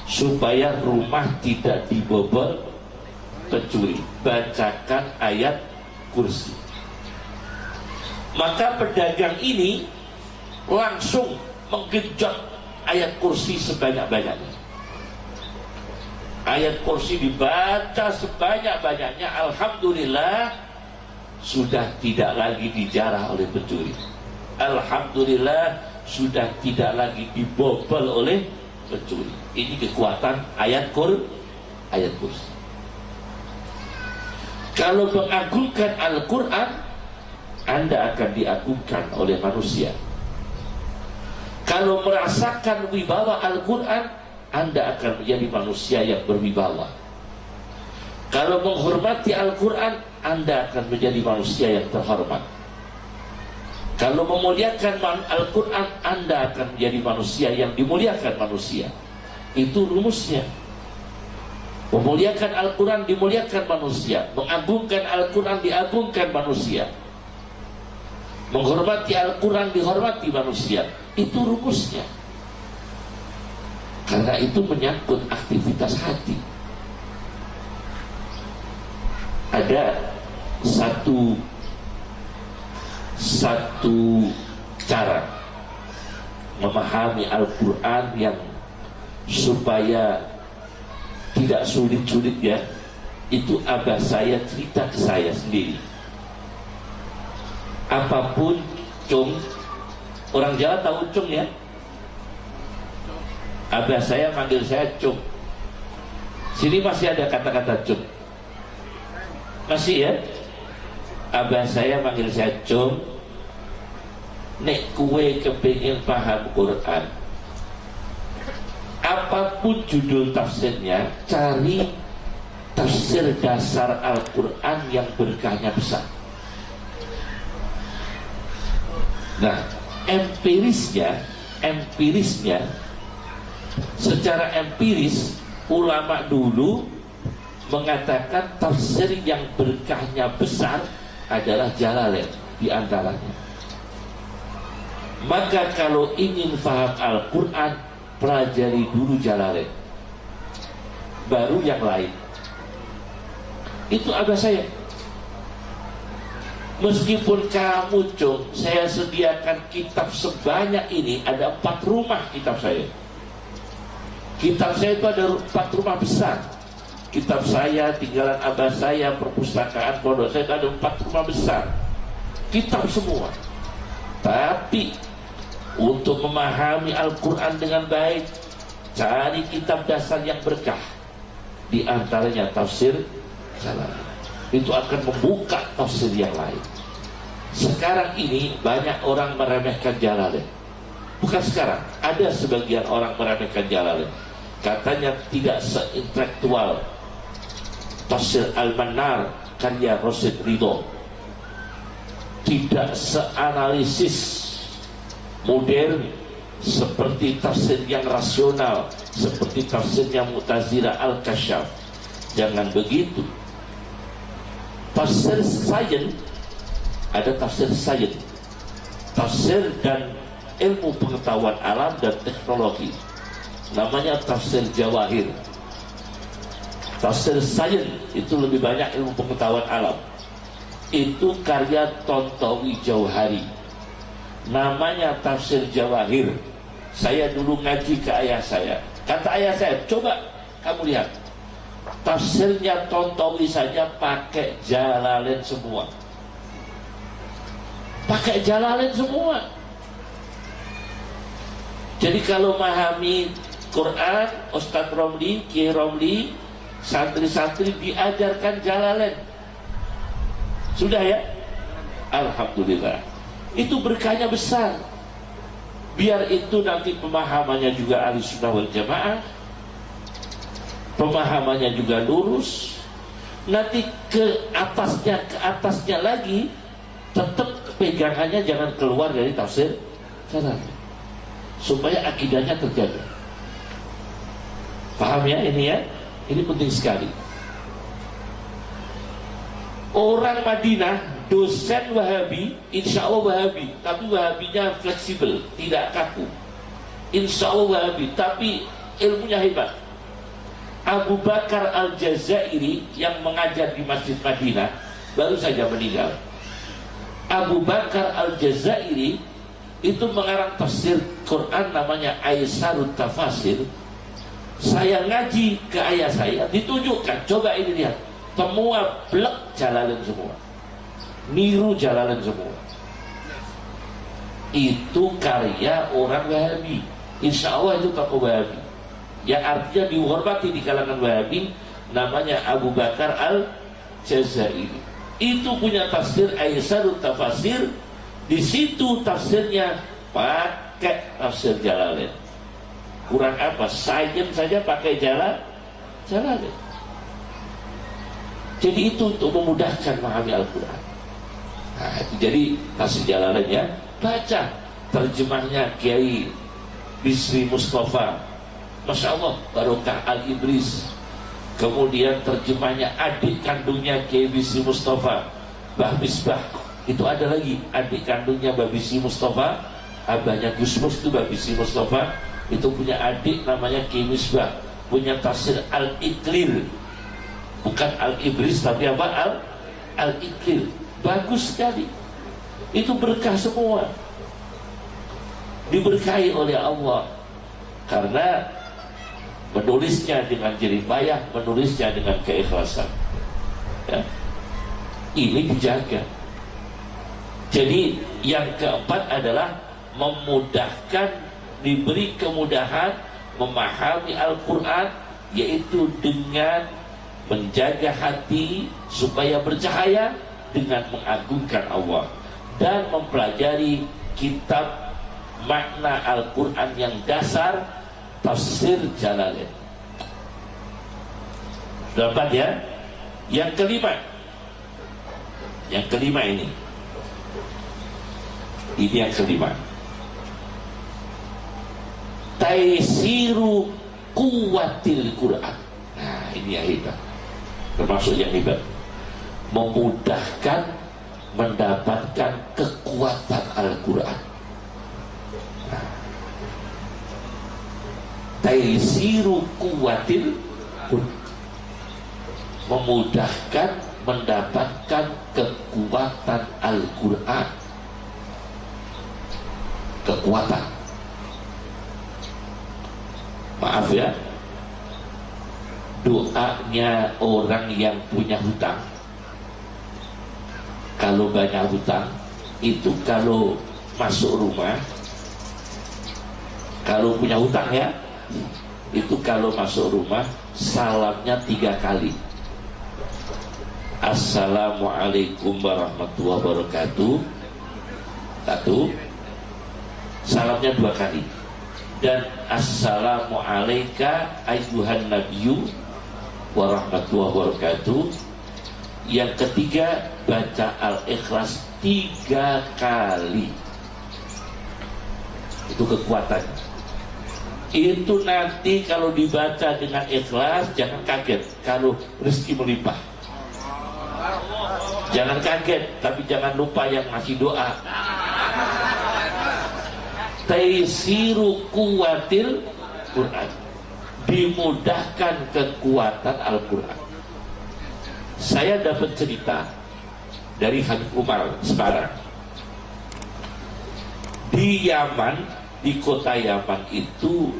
supaya rumah tidak dibobol pencuri. Bacakan ayat kursi. Maka pedagang ini langsung menggenjot ayat kursi sebanyak-banyaknya. Ayat kursi dibaca sebanyak-banyaknya. Alhamdulillah sudah tidak lagi dijarah oleh pencuri. Alhamdulillah sudah tidak lagi dibobol oleh pencuri. Ini kekuatan ayat kursi. Kalau mengagungkan Al-Quran, Anda akan diagungkan oleh manusia. Kalau merasakan wibawa Al-Quran, Anda akan menjadi manusia yang berwibawa. Kalau menghormati Al-Quran, Anda akan menjadi manusia yang terhormat. Kalau memuliakan Al-Quran, Anda akan menjadi manusia yang dimuliakan manusia. Itu rumusnya. Memuliakan Al-Quran, dimuliakan manusia. Mengagungkan Al-Quran, diagungkan manusia. Menghormati Al-Quran, dihormati manusia. Itu rumusnya. Karena itu menyangkut aktivitas hati. Ada satu cara memahami Al-Quran yang supaya tidak sulit-sulit ya. Itu abah saya cerita ke saya sendiri. Apapun cung, orang Jawa tahu cung ya. Abah saya manggil saya cung. Sini masih ada kata-kata cung. Masih ya. Abah saya manggil saya cung. Nek kue kepingin paham Quran, apapun judul tafsirnya, cari tafsir dasar Al-Quran yang berkahnya besar. Nah, empirisnya secara empiris ulama dulu mengatakan tafsir yang berkahnya besar adalah Jalalain di antaranya. Maka kalau ingin paham Al-Quran, pelajari dulu Jalalain, baru yang lain. Itu abah saya. Meskipun kamu cung, saya sediakan kitab sebanyak ini. Ada 4 rumah kitab saya. Kitab saya itu ada 4 rumah besar. Kitab saya, tinggalan abah saya, perpustakaan pondok saya itu ada 4 rumah besar. Kitab semua. Tapi untuk memahami Al-Quran dengan baik, cari kitab dasar yang berkah. Di antaranya tafsir Jalalain. Itu akan membuka tafsir yang lain. Sekarang ini banyak orang meremehkan Jalalain. Bukan sekarang, ada sebagian orang meremehkan Jalalain. Katanya tidak seintelektual tafsir Al-Manar karya Rasid Ridho, tidak seanalisis modern seperti tafsir yang rasional, seperti tafsirnya Mu'tazilah Al-Kasyaf. Jangan begitu. Tafsir sains, ada tafsir sains, tafsir dan ilmu pengetahuan alam dan teknologi, namanya tafsir Jawahir. Tafsir sains itu lebih banyak ilmu pengetahuan alam. Itu karya Tontowi Jauhari, namanya tafsir Jawahir. Saya dulu ngaji ke ayah saya. Kata ayah saya, coba kamu lihat, tafsirnya Tontowi saja pakai Jalalain semua. Pakai Jalalain semua. Jadi kalau memahami Quran, Ustadz Romli, Kiai Romli, santri-santri diajarkan Jalalain. Sudah ya? Alhamdulillah. Itu berkahnya besar. Biar itu nanti pemahamannya juga Ahlussunnah wal Jamaah, pemahamannya juga lurus. Nanti ke atasnya lagi, tetap pegangannya jangan keluar dari tafsir Jalalain, supaya akidahnya terjaga. Paham ya ini ya? Ini penting sekali. Orang Madinah, dosen Wahabi, insya Allah Wahabi, tapi Wahabinya fleksibel, tidak kaku. Insya Allah Wahabi, tapi ilmunya hebat. Abu Bakar Al-Jazairi yang mengajar di Masjid Madinah baru saja meninggal. Abu Bakar Al-Jazairi itu mengarang tafsir Quran namanya Aisarut Tafasir. Saya ngaji ke ayah saya, ditunjukkan, coba ini lihat, semua blek Jalalain semua, niru Jalalain semua. Itu karya orang Wahabi. Insya Allah itu tokoh Wahabi yang artinya dihormati di kalangan Wahabi, namanya Abu Bakar Al-Jazairi. Itu punya tafsir Aisarut Tafasir. Di situ tafsirnya pakai tafsir Jalalain. Kurang apa? Sains saja pakai Jalalain. Jadi itu untuk memudahkan memahami Al-Quran. Nah, itu jadi tafsir Jalalain ya. Baca terjemahnya Kiai Bisri Mustafa, Masya Allah, Barokah Al-Ibris. Kemudian terjemahnya adik kandungnya Kiai Bisri Mustafa, Mbah Misbah. Itu ada lagi adik kandungnya Mbah Bisri Mustafa, abahnya Gus Mus itu Mbah Bisri Mustafa. Itu punya adik namanya Kiai Misbah, punya tafsir Al-Iqlil, bukan Al-Ibris tapi apa? Al-Iqlil. Bagus sekali. Itu berkah semua, diberkahi oleh Allah karena menulisnya dengan jerih payah, menulisnya dengan keikhlasan ya. Ini dijaga. Jadi yang keempat adalah memudahkan, diberi kemudahan memahami Al-Quran, yaitu dengan menjaga hati supaya bercahaya dengan mengagungkan Allah dan mempelajari kitab makna Al-Quran yang dasar, tafsir Jalalain. Sudah 4 ya. Yang kelima ini yang kelima, Taisiru Kuwatil Quran. Nah, ini yang hebat, termasuk yang hebat, memudahkan mendapatkan kekuatan Al-Quran. Taisiru Kuwatil Quran, memudahkan mendapatkan kekuatan Al-Quran. Kekuatan, maaf ya, doanya orang yang punya hutang, kalau banyak hutang itu kalau masuk rumah, kalau punya hutang ya, itu kalau masuk rumah salamnya 3 kali. Assalamualaikum warahmatullahi wabarakatuh, 1. Salamnya 2 kali. Dan assalamualaikum ayyuhan nabiyyu warahmatullahi wabarakatuh. Yang ketiga baca Al-Ikhlas 3 kali. Itu kekuatan. Itu nanti kalau dibaca dengan ikhlas, jangan kaget kalau rezeki melimpah. Jangan kaget, tapi jangan lupa yang ngasih doa. Taisiru Kuwatil Quran, dimudahkan kekuatan Al-Quran. Saya dapat cerita dari Habib Umar sekarang. Di Yaman, di kota Yaman itu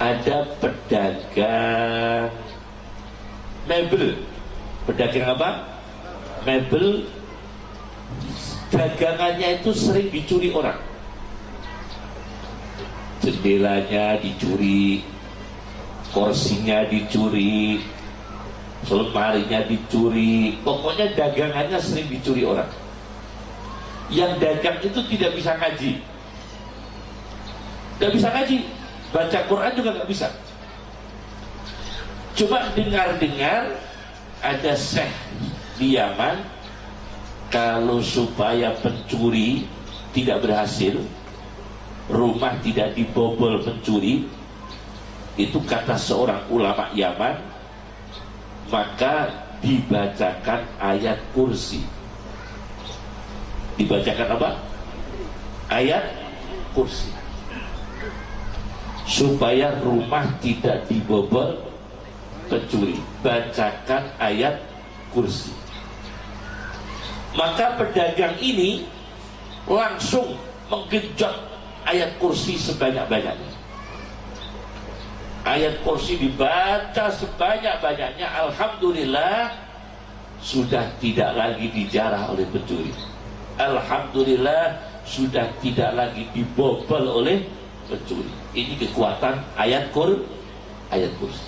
ada pedagang mebel. Pedagang apa? Mebel. Dagangannya itu sering dicuri orang. Jendelanya dicuri, kursinya dicuri, lemarinya dicuri, pokoknya dagangannya sering dicuri orang. Yang dagang itu tidak bisa ngaji, tidak bisa ngaji, baca Quran juga nggak bisa. Coba dengar-dengar ada syekh di Yaman, kalau supaya pencuri tidak berhasil, rumah tidak dibobol pencuri, itu kata seorang ulama Yaman, maka dibacakan ayat kursi. Dibacakan apa? Ayat kursi, supaya rumah tidak dibobol pencuri, bacakan ayat kursi. Maka pedagang ini langsung menggenjot ayat kursi sebanyak-banyaknya. Ayat kursi dibaca sebanyak-banyaknya. Alhamdulillah sudah tidak lagi dijarah oleh pencuri. Alhamdulillah sudah tidak lagi dibobol oleh pencuri. Ini kekuatan ayat kursi.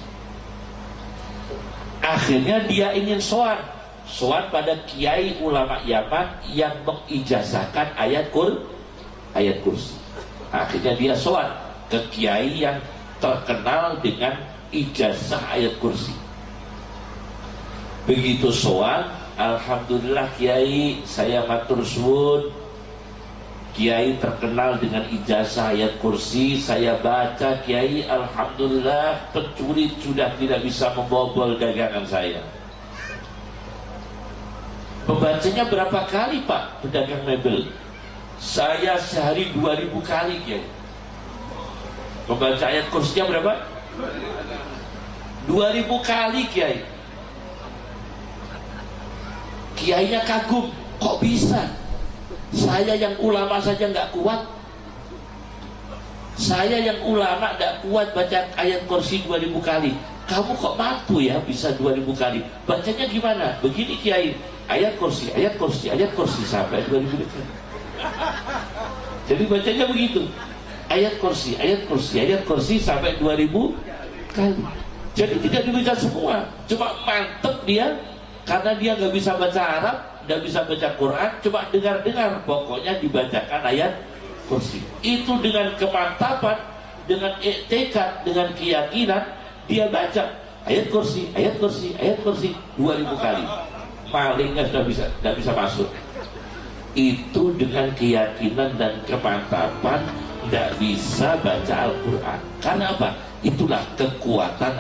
Akhirnya dia ingin sowan pada kiai ulama Yaman yang mengijazahkan ayat kursi. Akhirnya dia sowan ke kiai yang terkenal dengan ijazah ayat kursi. Begitu sowan, alhamdulillah kiai, saya matur suwun, kiai terkenal dengan ijazah ayat kursi, saya baca kiai, alhamdulillah pencuri sudah tidak bisa membobol dagangan saya. Pembacanya berapa kali Pak pedagang mebel? Saya sehari 2000 kali kiai. Membaca ayat kursinya berapa? 2000 kali kiai. Kiainya kagum, kok bisa? Saya yang ulama saja nggak kuat. Saya yang ulama nggak kuat baca ayat kursi 2000 kali. Kamu kok mampu ya bisa 2000 kali? Bacanya gimana? Begini kiai, ayat kursi sampai 2000 kali. Jadi bacanya begitu. Ayat kursi sampai 2000 kali. Jadi tidak dibaca semua, cuma mantep dia karena dia nggak bisa baca Arab, nggak bisa baca Quran, cuma dengar-dengar, pokoknya dibacakan ayat kursi. Itu dengan kemantapan, dengan tekad, dengan keyakinan dia baca ayat kursi 2000 kali. Malingnya sudah nggak bisa masuk. Itu dengan keyakinan dan kemantapan tidak bisa baca Al-Quran. Karena apa? Itulah kekuatan